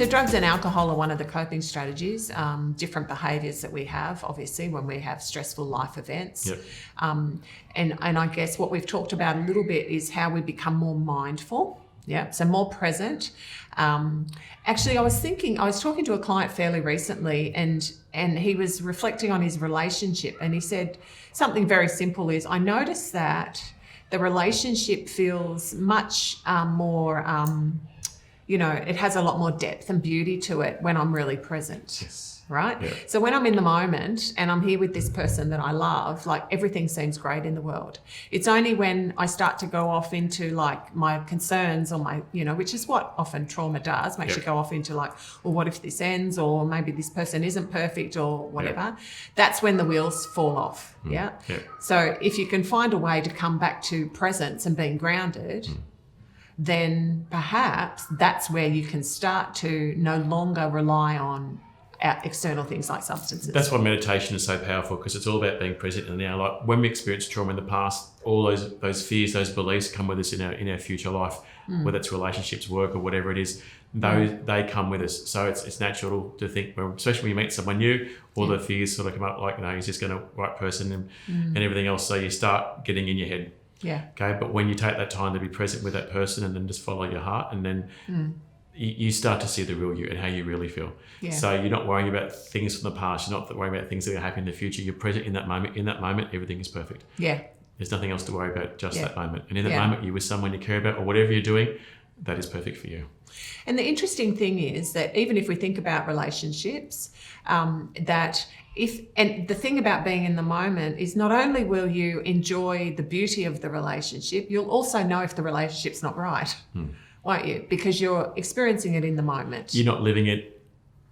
So drugs and alcohol are one of the coping strategies, different behaviours that we have, obviously, when we have stressful life events. Yep. And I guess what we've talked about a little bit is how we become more mindful. Yeah, so more present. Actually, I was talking to a client fairly recently, and he was reflecting on his relationship, and he said something very simple is, I noticed that the relationship feels much more, it has a lot more depth and beauty to it when I'm really present. Yes. Right? Yeah. So when I'm in the moment and I'm here with this person that I love, like everything seems great in the world. It's only when I start to go off into like my concerns or my, which is what often trauma does, makes you go off into like, well, what if this ends, or maybe this person isn't perfect or whatever. That's when the wheels fall off. Yeah. So if you can find a way to come back to presence and being grounded, then perhaps that's where you can start to no longer rely on external things like substances. That's why meditation is so powerful, because it's all about being present in the now. Like when we experience trauma in the past, all those fears, those beliefs come with us in our future life, whether it's relationships, work, or whatever it is. They come with us. So it's natural to think, especially when you meet someone new, all the fears sort of come up, like, he's just going to right person and everything else. So you start getting in your head. Yeah. Okay. But when you take that time to be present with that person and then just follow your heart, and then you start to see the real you and how you really feel. Yeah. So you're not worrying about things from the past. You're not worrying about things that are happening in the future. You're present in that moment. In that moment, everything is perfect. Yeah. There's nothing else to worry about, just that moment. And in that moment, you're with someone you care about, or whatever you're doing, that is perfect for you. And the interesting thing is that even if we think about relationships, and the thing about being in the moment is not only will you enjoy the beauty of the relationship, you'll also know if the relationship's not right. Won't you? Because you're experiencing it in the moment. You're not living it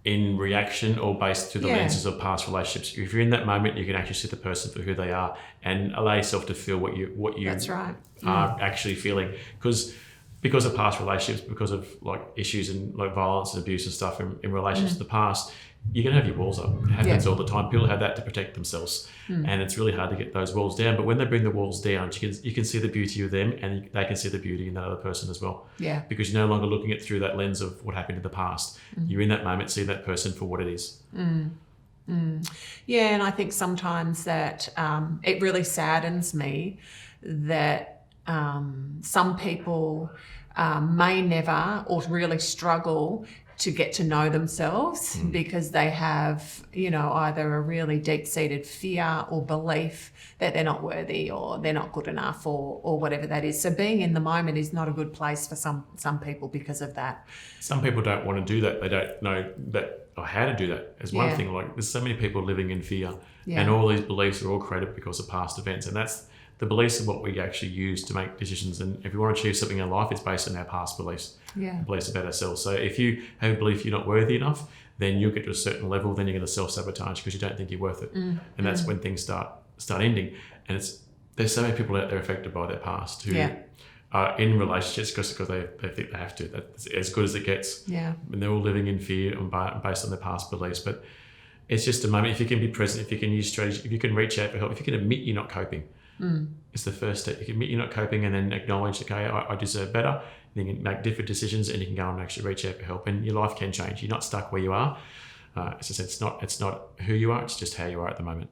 in reaction or based through the lenses of past relationships. If you're in that moment, you can actually see the person for who they are and allow yourself to feel what you That's right. are actually feeling. Because of past relationships, because of like issues and like violence and abuse and stuff in relationships to the past, you're going to have your walls up. It happens all the time. People have that to protect themselves, and it's really hard to get those walls down. But when they bring the walls down, you can see the beauty of them, and they can see the beauty in that other person as well. Yeah. Because you're no longer looking at through that lens of what happened in the past. You're in that moment, see that person for what it is. Yeah, and I think sometimes that it really saddens me that some people may never or really struggle to get to know themselves because they have, either a really deep-seated fear or belief that they're not worthy or they're not good enough or whatever that is. So being in the moment is not a good place for some people because of that. Some people don't want to do that. They don't know that or how to do that. As one thing, like there's so many people living in fear, and all these beliefs are all created because of past events, and that's the beliefs are what we actually use to make decisions. And if we want to achieve something in life, it's based on our past beliefs, beliefs about ourselves. So if you have a belief you're not worthy enough, then you'll get to a certain level, then you're going to self-sabotage because you don't think you're worth it. And that's when things start ending. And there's so many people out there affected by their past who are in relationships because they think they have to. That's as good as it gets. Yeah. And they're all living in fear and based on their past beliefs. But it's just a moment. If you can be present, if you can use strategy, if you can reach out for help, if you can admit you're not coping, it's the first step. You can admit you're not coping and then acknowledge, okay, I deserve better. And you can make different decisions and you can go and actually reach out for help, and your life can change. You're not stuck where you are. As I said, it's not who you are, it's just how you are at the moment.